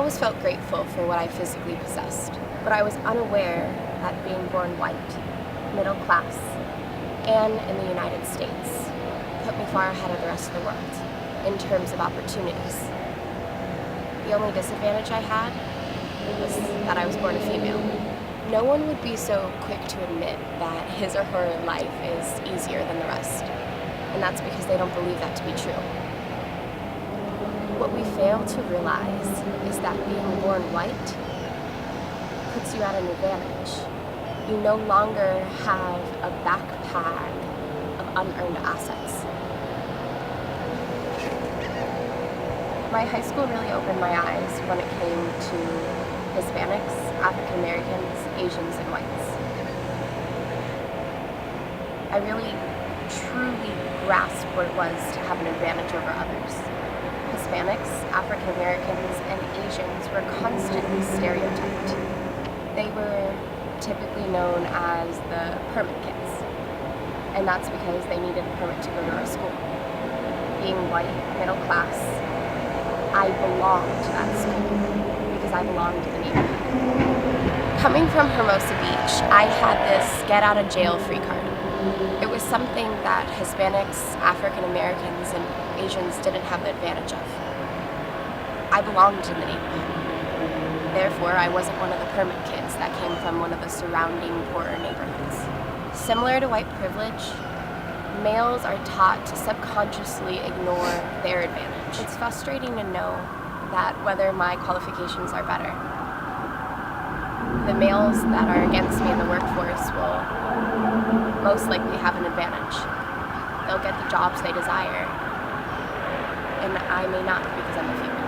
always felt grateful for what I physically possessed, but I was unaware that being born white, middle class, and in the United States put me far ahead of the rest of the world in terms of opportunities. The only disadvantage I had was that I was born a female. No one would be so quick to admit that his or her life is easier than the rest, and that's because they don't believe that to be true. What we fail to realize is that being born white puts you at an advantage. You no longer have a backpack of unearned assets. My high school really opened my eyes when it came to Hispanics, African Americans, Asians, and whites. I really, truly grasped what it was to have an advantage over others. Hispanics, African Americans, and Asians were constantly stereotyped. They were typically known as the permit kids, and that's because they needed a permit to go to our school. Being white, middle class, I belonged to that school because I belonged to the neighborhood. Coming from Hermosa Beach, I had this get-out-of-jail-free card. It was something that Hispanics, African Americans, and Asians didn't have the advantage of. I belonged in the neighborhood. Therefore, I wasn't one of the permit kids that came from one of the surrounding poorer neighborhoods. Similar to white privilege, males are taught to subconsciously ignore their advantage. It's frustrating to know that whether my qualifications are better, the males that are against me in the workforce will most likely have an advantage. They'll get the jobs they desire, and I may not because I'm a female.